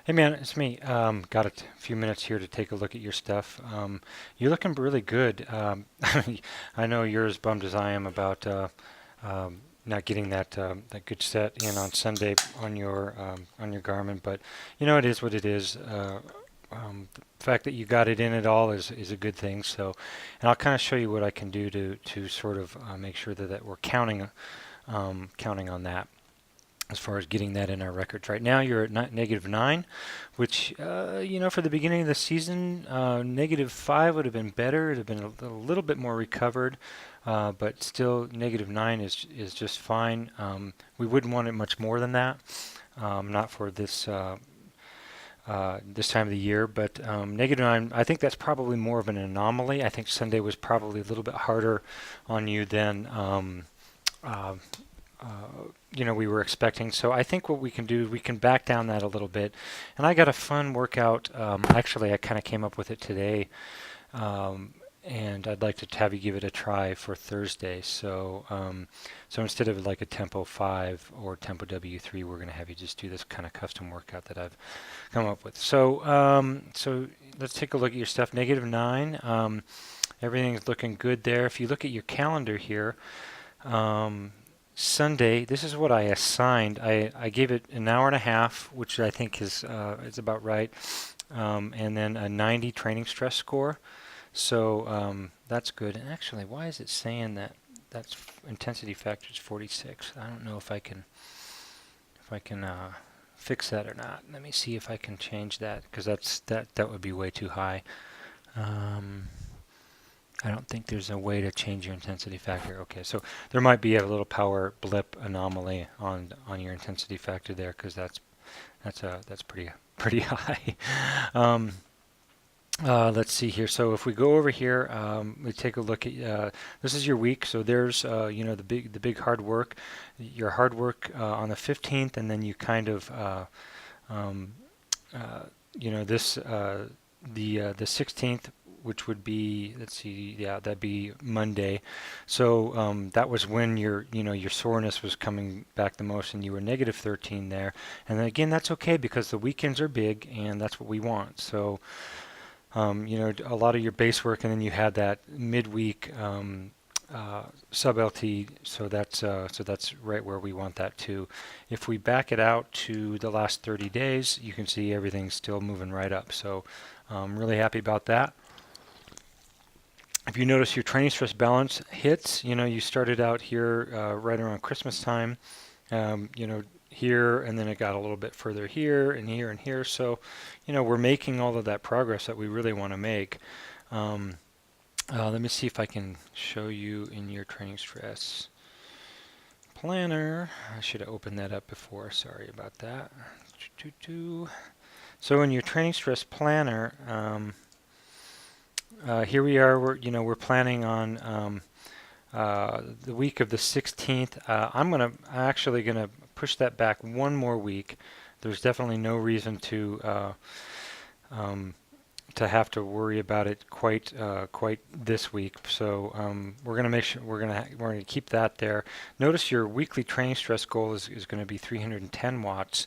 Hey man, it's me. Got a few minutes here to take a look at your stuff. You're looking really good. I know you're as bummed as I am about not getting that good set in on Sunday on your Garmin, but you know it is what it is. The fact that you got it in at all is a good thing. So, and I'll kind of show you what I can do to sort of make sure that we're counting on that as far as getting that in our records. Right now, you're at -9, which, for the beginning of the season, -5 would have been better. It would have been a little bit more recovered, but still, -9 is just fine. We wouldn't want it much more than that, not for this time of the year, but -9, I think that's probably more of an anomaly. I think Sunday was probably a little bit harder on you than uh, we were expecting. So I think what we can do, we can back down that a little bit. And I got a fun workout. Actually, I kind of came up with it today, and I'd like to have you give it a try for Thursday. So instead of like a Tempo 5 or Tempo W3, we're going to have you just do this kind of custom workout that I've come up with. So let's take a look at your stuff. -9. Everything's looking good there. If you look at your calendar here, um, Sunday, this is what I assigned. I gave it an hour and a half, which I think is about right, and then a 90 training stress score. So that's good. And actually, why is it saying that's intensity factor is 46? I don't know if I can fix that or not. Let me see if I can change that because that would be way too high. Um, I don't think there's a way to change your intensity factor. Okay, so there might be a little power blip anomaly on your intensity factor there because that's pretty high. Um, let's see here. So if we go over here, we take a look at this is your week. So there's the big hard work, your hard work on the 15th, and then you kind of um, uh, this the 16th, which would be, let's see, yeah, that'd be Monday. So that was when your soreness was coming back the most, and you were -13 there. And then again, that's okay because the weekends are big, and that's what we want. So a lot of your base work, and then you had that midweek sub LT, so that's right where we want that too. If we back it out to the last 30 days, you can see everything's still moving right up. So I'm really happy about that. If you notice your training stress balance hits, you started out here right around Christmas time, here, and then it got a little bit further here and here and here. So, we're making all of that progress that we really want to make. Let me see if I can show you in your training stress planner. I should have opened that up before. Sorry about that. So in your training stress planner, here we are. We're planning on the week of the 16th. I'm actually gonna push that back one more week. There's definitely no reason um, to have to worry about it quite this week. So we're gonna make sure we're gonna keep that there. Notice your weekly training stress goal is going to be 310 watts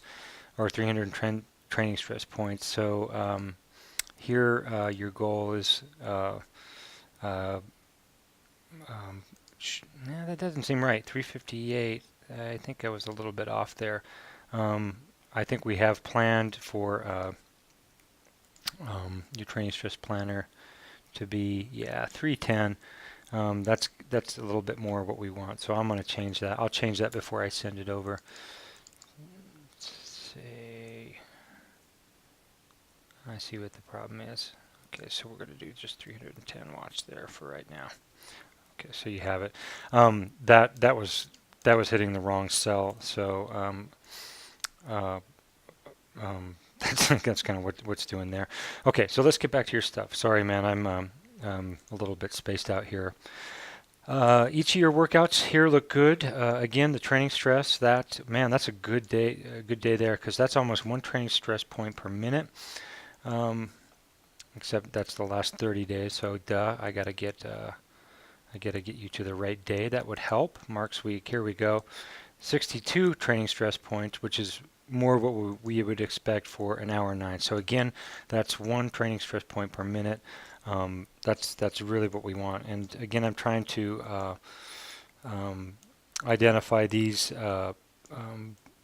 or 310 training stress points. So here your goal is yeah, that doesn't seem right. 358. I think I was a little bit off there. Um, I think we have planned for your training stress planner to be, yeah, 310. That's a little bit more what we want. So I'm going to change that. I'll change that before I send it over. Let's see. I see what the problem is. Okay, so we're going to do just 310 watts there for right now. Okay, so you have it. That was hitting the wrong cell. So uh, that's kind of what's doing there. Okay, so let's get back to your stuff. Sorry, man, I'm a little bit spaced out here. Each of your workouts here look good. Again, the training stress, that's a good day there because that's almost one training stress point per minute. Except that's the last 30 days. So I gotta get you to the right day. That would help. Mark's week. Here we go. 62 training stress points, which is more what we would expect for an hour 9. So again, that's 1 training stress point per minute. That's really what we want. And again, I'm trying to identify these.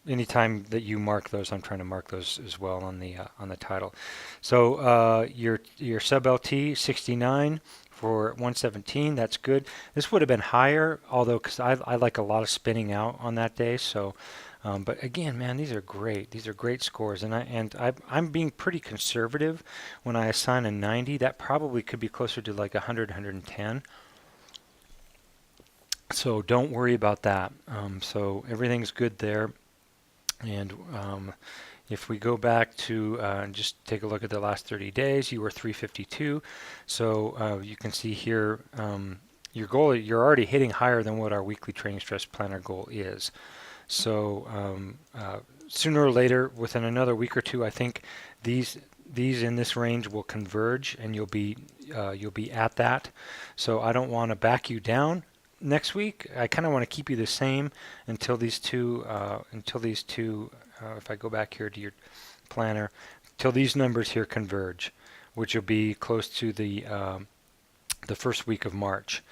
Anytime that you mark those, I'm trying to mark those as well on the title. So your sub LT 69 for 117, that's good. This would have been higher, although because I like a lot of spinning out on that day. So, but again, man, these are great. These are great scores, and I'm being pretty conservative when I assign a 90. That probably could be closer to like 100, 110. So don't worry about that. So everything's good there. And if we go back to just take a look at the last 30 days, you were 352. So you can see here your goal, you're already hitting higher than what our weekly training stress planner goal is. So sooner or later, within another week or two, I think these in this range will converge, and you'll be at that. So I don't want to back you down next week. I kind of want to keep you the same until these two, if I go back here to your planner, till these numbers here converge, which will be close to the first week of March.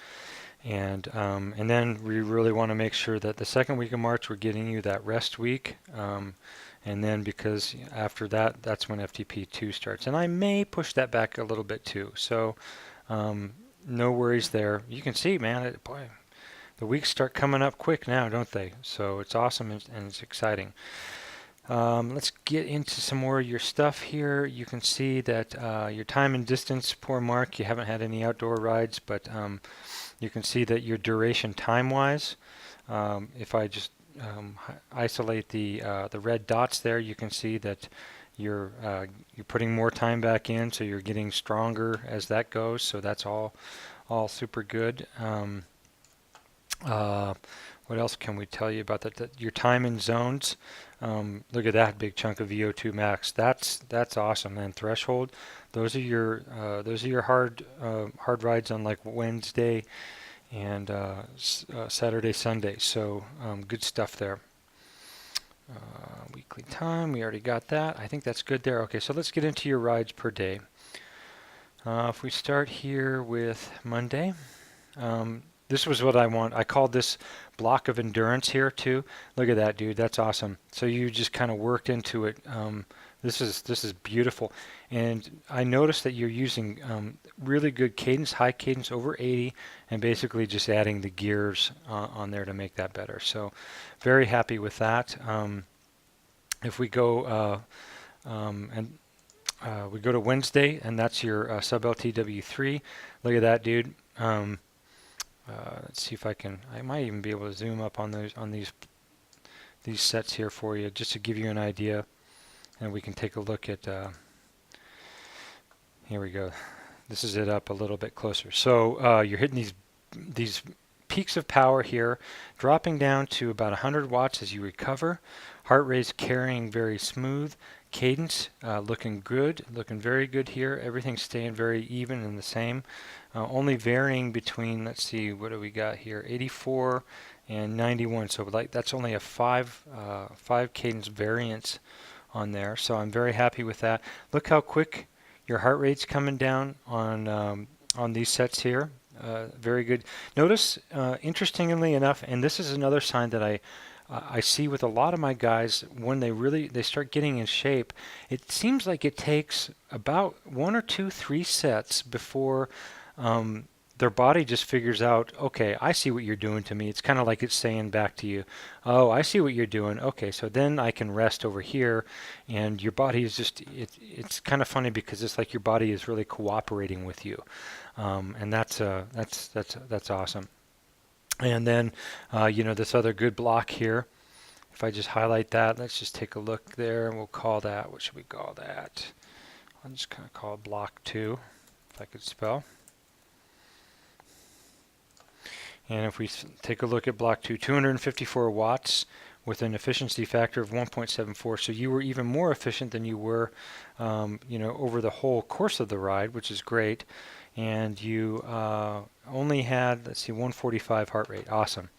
And then we really want to make sure that the second week of March we're getting you that rest week. And then because after that, that's when FTP2 starts. And I may push that back a little bit too. So no worries there. You can see, man, boy, the weeks start coming up quick now, don't they? So it's awesome and it's exciting. Let's get into some more of your stuff here. You can see that your time and distance, poor Mark, you haven't had any outdoor rides, but you can see that your duration time-wise, if I just isolate the red dots there, you can see that you're putting more time back in, so you're getting stronger as that goes. So that's all super good. What else can we tell you about that? Your time in zones. Look at that big chunk of VO2 max. That's awesome, man. Threshold. Those are your hard rides on like Wednesday and Saturday, Sunday. So good stuff there. Weekly time. We already got that. I think that's good there. Okay, so let's get into your rides per day. If we start here with Monday. This was what I want. I called this block of endurance here too. Look at that, dude. That's awesome. So you just kind of worked into it. This is beautiful. And I noticed that you're using really good cadence, high cadence over 80, and basically just adding the gears on there to make that better. So very happy with that. If we go we go to Wednesday, and that's your sub LTW3. Look at that, dude. Let's see if I might even be able to zoom up on these sets here for you, just to give you an idea, and we can take a look at. Here we go. This is it up a little bit closer. So you're hitting these peaks of power here, dropping down to about 100 watts as you recover. Heart rate's carrying very smooth. Cadence looking good, looking very good here. Everything's staying very even and the same. Only varying between, let's see, what do we got here? 84 and 91. So like that's only a five cadence variance on there. So I'm very happy with that. Look how quick your heart rate's coming down on these sets here. Very good. Notice, interestingly enough, and this is another sign that I see with a lot of my guys when they start getting in shape. It seems like it takes about 1 or 2, 3 sets before their body just figures out, okay, I see what you're doing to me. It's kind of like it's saying back to you, oh, I see what you're doing. Okay, so then I can rest over here, and your body is just, it's kind of funny because it's like your body is really cooperating with you, and that's awesome. And then, this other good block here. If I just highlight that, let's just take a look there, and we'll call that, what should we call that? I'll just kind of call it block 2, if I could spell. And if we take a look at block 2, 254 watts with an efficiency factor of 1.74. So you were even more efficient than you were, over the whole course of the ride, which is great. And you only had, let's see, 145 heart rate. Awesome.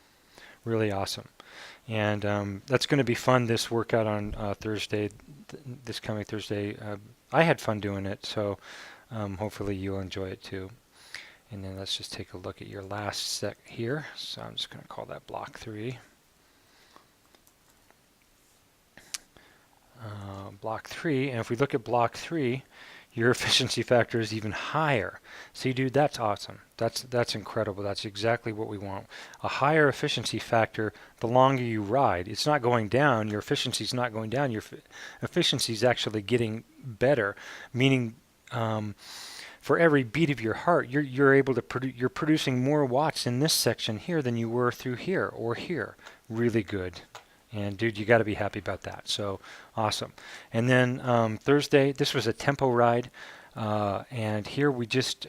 Really awesome. And that's going to be fun, this workout on Thursday, this coming Thursday. I had fun doing it, so hopefully you'll enjoy it too. And then let's just take a look at your last set here. So I'm just going to call that block 3. Block 3, and if we look at block 3, your efficiency factor is even higher. See, dude, that's awesome. That's incredible. That's exactly what we want. A higher efficiency factor the longer you ride. It's not going down. Your efficiency is not going down. Your efficiency is actually getting better, meaning for every beat of your heart, you're able to you're producing more watts in this section here than you were through here or here. Really good. And dude, you got to be happy about that. So awesome. And then Thursday, this was a tempo ride. And here we just,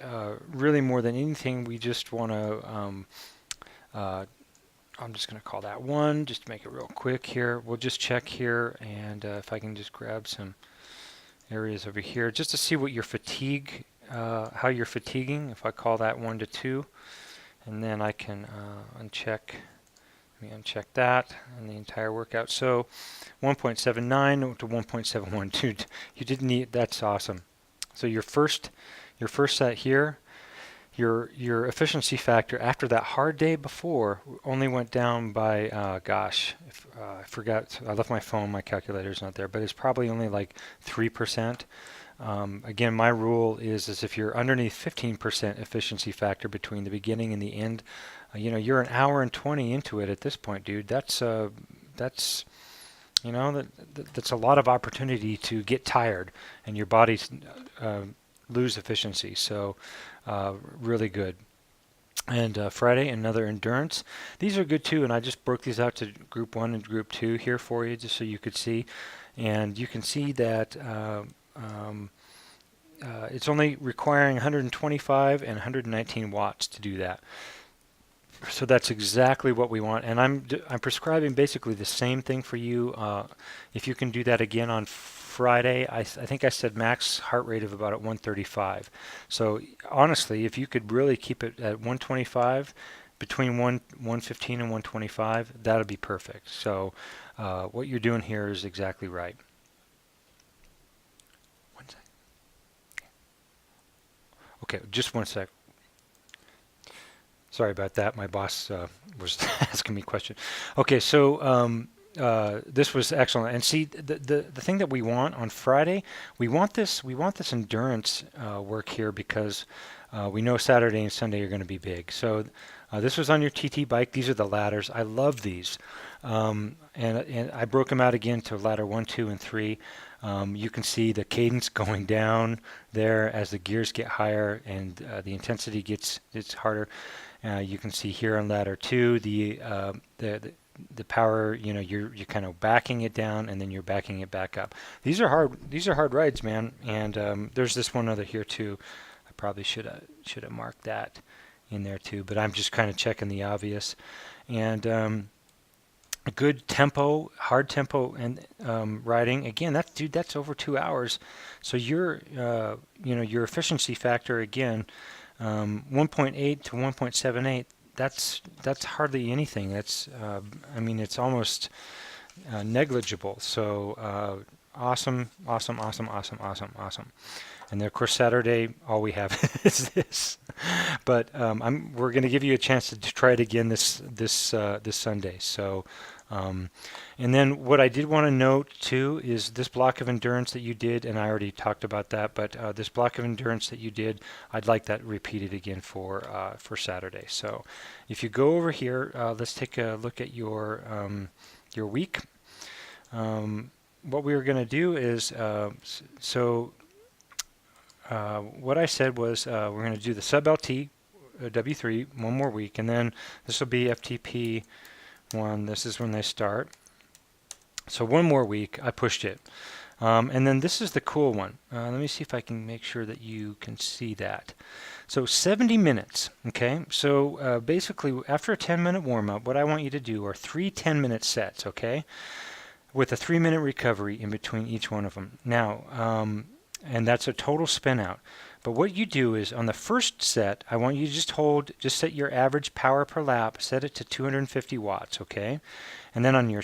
really more than anything, we just want to, I'm just going to call that 1, just to make it real quick here. We'll just check here, and if I can just grab some areas over here, just to see what your fatigue, how you're fatiguing. If I call that 1 to 2, and then I can uncheck. Let me uncheck that and the entire workout. So 1.79 to 1.712. You didn't need, that's awesome. So your first set here, your efficiency factor after that hard day before only went down by I forgot, I left my phone, my calculator's not there, but it's probably only like 3%. Again, my rule is if you're underneath 15% efficiency factor between the beginning and the end, you're an hour and 20 into it at this point, dude. That's that's a lot of opportunity to get tired and your body's lose efficiency. So really good. And Friday, another endurance. These are good too, and I just broke these out to group 1 and group 2 here for you, just so you could see. And you can see that it's only requiring 125 and 119 watts to do that. So that's exactly what we want, and I'm prescribing basically the same thing for you. If you can do that again on Friday, I think I said max heart rate of about at 135. So honestly, if you could really keep it at 125, between 115 and 125, that'll be perfect. So what you're doing here is exactly right. One sec. Okay, just one sec. Sorry about that. My boss was asking me a question. Okay, so this was excellent. And see, the thing that we want on Friday, we want this endurance work here because we know Saturday and Sunday are going to be big. So this was on your TT bike. These are the ladders. I love these, and I broke them out again to ladder 1, 2, and 3. You can see the cadence going down there as the gears get higher and the intensity gets harder. You can see here on ladder 2 the power. You're kind of backing it down and then you're backing it back up. These are hard rides, man. And there's this one other here too. I probably should have marked that in there too, but I'm just kind of checking the obvious. And a good tempo, hard tempo, and riding. Again, that's over 2 hours. So your efficiency factor again. 1.8 to 1.78. That's hardly anything. That's it's almost negligible. So awesome. And then of course Saturday, all we have is this. But we're going to give you a chance to try it again this Sunday. So. And then what I did want to note too is this block of endurance that you did, and I already talked about that, but this block of endurance that you did, I'd like that repeated again for Saturday. So if you go over here, let's take a look at your week. What we were going to do is, what I said was we're going to do the sub LT W3 one more week, and then this will be FTP 1. This is when they start. So one more week, I pushed it. And then this is the cool one. Let me see if I can make sure that you can see that. So 70 minutes, okay? So basically, after a 10-minute warm-up, what I want you to do are 3 10-minute sets, okay? With a 3-minute recovery in between each one of them. Now, and that's a total spin out. But what you do is on the first set, I want you to just set your average power per lap, set it to 250 watts, okay? And then on your,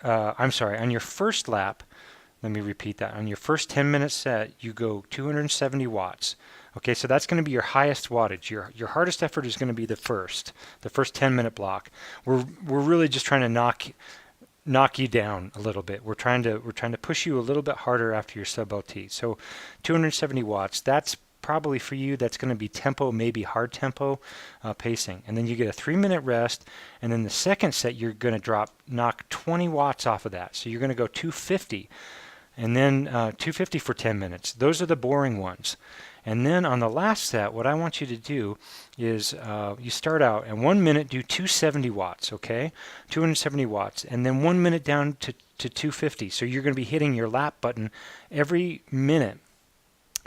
on your first lap, let me repeat that. On your first 10-minute set, you go 270 watts. Okay, so that's going to be your highest wattage. Your hardest effort is going to be the first 10-minute block. We're really just trying to knock you down a little bit. We're trying to push you a little bit harder after your sub LT. So 270 watts. That's probably for you. That's going to be tempo, maybe hard tempo pacing. And then you get a 3-minute rest. And then the second set, you're going to knock 20 watts off of that. So you're going to go 250. And then 250 for 10 minutes. Those are the boring ones. And then on the last set, what I want you to do is you start out and 1 minute do 270 watts, okay? 270 watts. And then 1 minute down to 250. So you're going to be hitting your lap button every minute.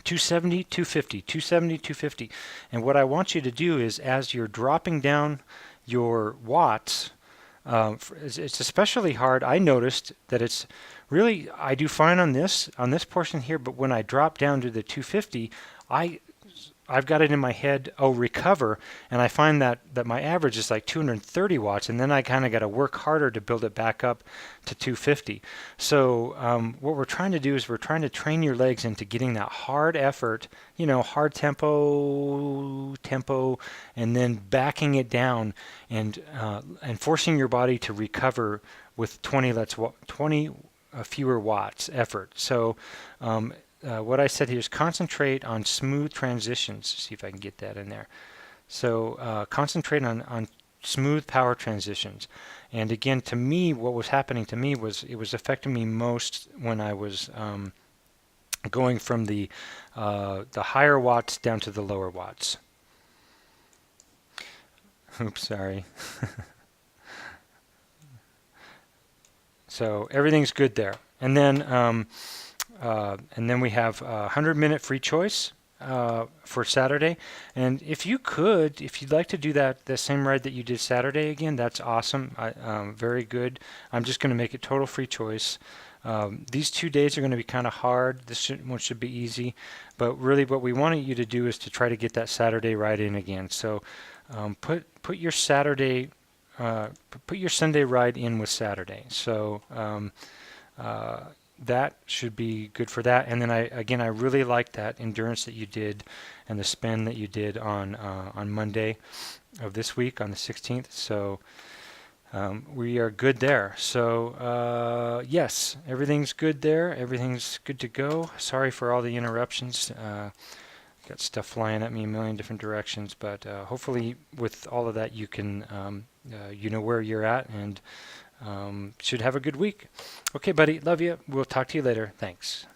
270, 250, 270, 250. And what I want you to do is as you're dropping down your watts, it's especially hard. I noticed that it's really, I do fine on this portion here, but when I drop down to the 250, I've got it in my head, oh, recover, and I find that my average is like 230 watts, and then I kind of got to work harder to build it back up to 250. So what we're trying to do is we're trying to train your legs into getting that hard effort, hard tempo, and then backing it down and forcing your body to recover with 20 fewer watts effort. So what I said here is concentrate on smooth transitions. See if I can get that in there. So concentrate on smooth power transitions. And again, to me, what was happening to me was it was affecting me most when I was going from the higher watts down to the lower watts. Oops, sorry. So everything's good there. And then we have a 100-minute free choice for Saturday. And if you'd like to do the same ride that you did Saturday again, that's awesome. Very good. I'm just going to make it total free choice. These 2 days are going to be kind of hard. This one should be easy. But really what we wanted you to do is to try to get that Saturday ride in again. So put your Saturday, put your Sunday ride in with Saturday. So that should be good for that. And then I really like that endurance that you did and the spin that you did on Monday of this week on the 16th. So we are good there. So yes, everything's good there. Everything's good to go. Sorry for all the interruptions. Got stuff flying at me a million different directions, but hopefully with all of that you can you know where you're at and should have a good week. Okay, buddy. Love you. We'll talk to you later. Thanks.